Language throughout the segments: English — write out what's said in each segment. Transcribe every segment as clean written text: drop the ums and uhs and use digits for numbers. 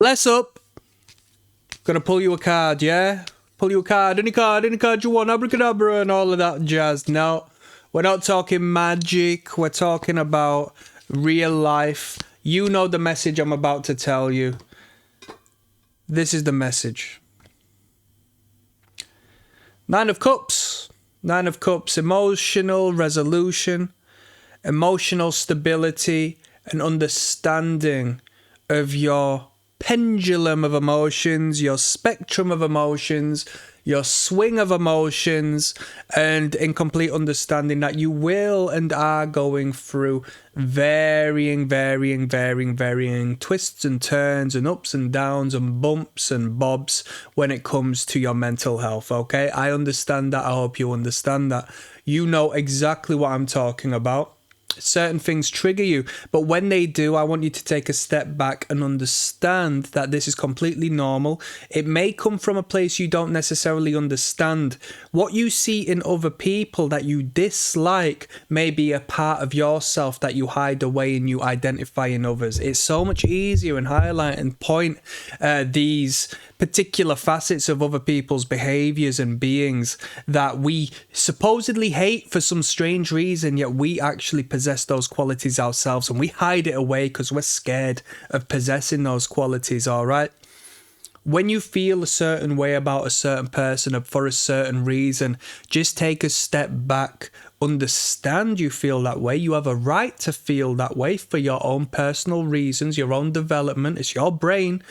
Bless up. Gonna pull you a card, yeah? Pull you a card, any card you want, abracadabra and all of that jazz. No, we're not talking magic. We're talking about real life. You know the message I'm about to tell you. This is the message. Nine of Cups. Nine of Cups. Emotional resolution, emotional stability, and understanding of your pendulum of emotions, your spectrum of emotions, your swing of emotions, and in complete understanding that you will and are going through varying twists and turns and ups and downs and bumps and bobs when it comes to your mental health, okay? I understand that. I hope you understand that. You know exactly what I'm talking about. Certain things trigger you, but when they do, I want you to take a step back and understand that this is completely normal. It may come from a place you don't necessarily understand. What you see in other people that you dislike may be a part of yourself that you hide away and you identify in others. It's so much easier and highlight and point these particular facets of other people's behaviors and beings that we supposedly hate for some strange reason, yet we actually possess those qualities ourselves, and we hide it away because we're scared of possessing those qualities. All right, when you feel a certain way about a certain person for a certain reason, just take a step back. Understand you feel that way. You have a right to feel that way for your own personal reasons, your own development. It's your brain.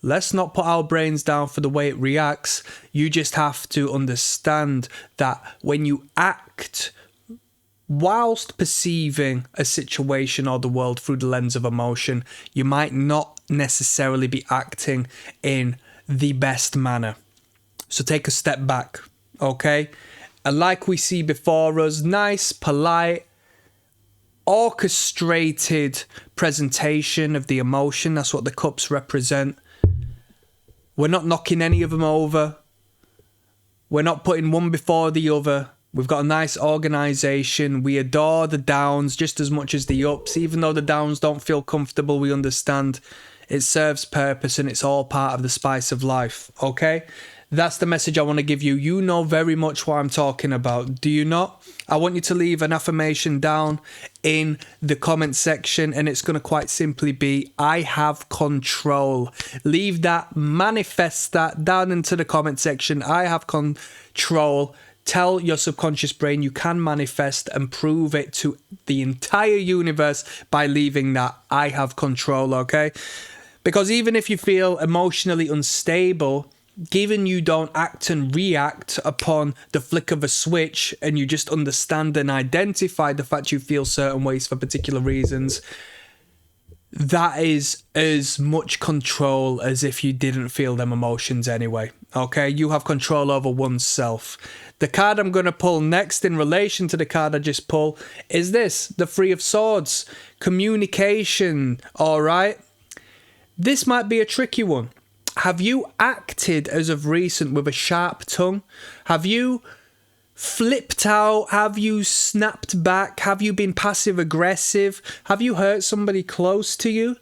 Let's not put our brains down for the way it reacts. You just have to understand that when you act whilst perceiving a situation or the world through the lens of emotion, you might not necessarily be acting in the best manner. So take a step back, okay? And like we see before us, nice, polite, orchestrated presentation of the emotion. That's what the cups represent. We're not knocking any of them over. We're not putting one before the other. We've got a nice organisation. We adore the downs just as much as the ups. Even though the downs don't feel comfortable, we understand it serves purpose and it's all part of the spice of life. Okay? That's the message I want to give you. You know very much what I'm talking about. Do you not? I want you to leave an affirmation down in the comment section, and it's going to quite simply be, I have control. Leave that, manifest that down into the comment section. I have control. Tell your subconscious brain you can manifest and prove it to the entire universe by leaving that, I have control, okay? Because even if you feel emotionally unstable, given you don't act and react upon the flick of a switch and you just understand and identify the fact you feel certain ways for particular reasons, that is as much control as if you didn't feel them emotions anyway. Okay, you have control over oneself. The card I'm going to pull next in relation to the card I just pulled is this, the Three of Swords. Communication, all right? This might be a tricky one. Have you acted as of recent with a sharp tongue? Have you flipped out? Have you snapped back? Have you been passive aggressive? Have you hurt somebody close to you?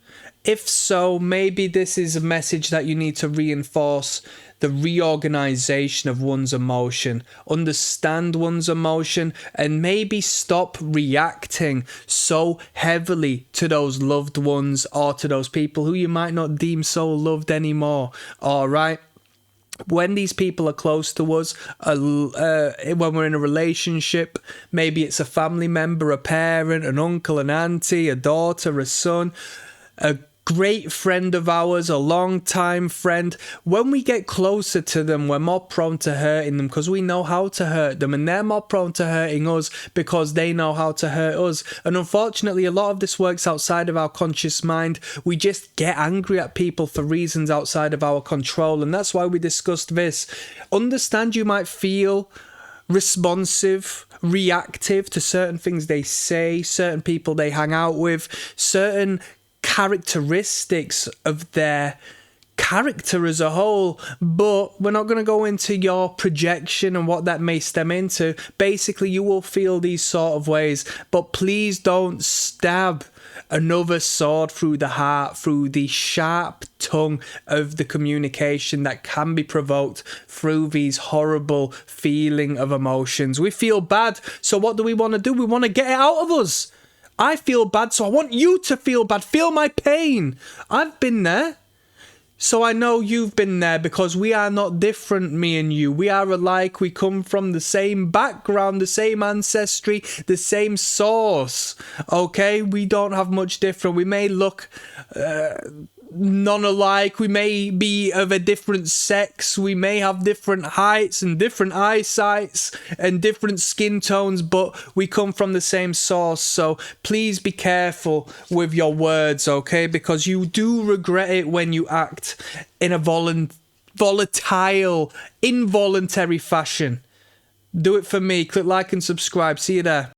If so, maybe this is a message that you need to reinforce the reorganization of one's emotion, understand one's emotion, and maybe stop reacting so heavily to those loved ones or to those people who you might not deem so loved anymore. All right? When these people are close to us, when we're in a relationship, maybe it's a family member, a parent, an uncle, an auntie, a daughter, a son, a great friend of ours, a long-time friend. When we get closer to them, we're more prone to hurting them because we know how to hurt them, and they're more prone to hurting us because they know how to hurt us. And unfortunately, a lot of this works outside of our conscious mind. We just get angry at people for reasons outside of our control, and that's why we discussed this. Understand you might feel responsive, reactive to certain things they say, certain people they hang out with, certain characteristics of their character as a whole, but we're not going to go into your projection and what that may stem into. Basically, you will feel these sort of ways, but please don't stab another sword through the heart, through the sharp tongue of the communication that can be provoked through these horrible feeling of emotions. We feel bad, so what do? We want to get it out of us. I feel bad, so I want you to feel bad. Feel my pain. I've been there. So I know you've been there, because we are not different, me and you. We are alike. We come from the same background, the same ancestry, the same source. Okay? We don't have much different. We may look non-alike. We may be of a different sex. We may have different heights and different eyesights and different skin tones, but we come from the same source. So please be careful with your words, okay? Because you do regret it when you act in a volatile, involuntary fashion. Do it for me. Click like and subscribe. See you there.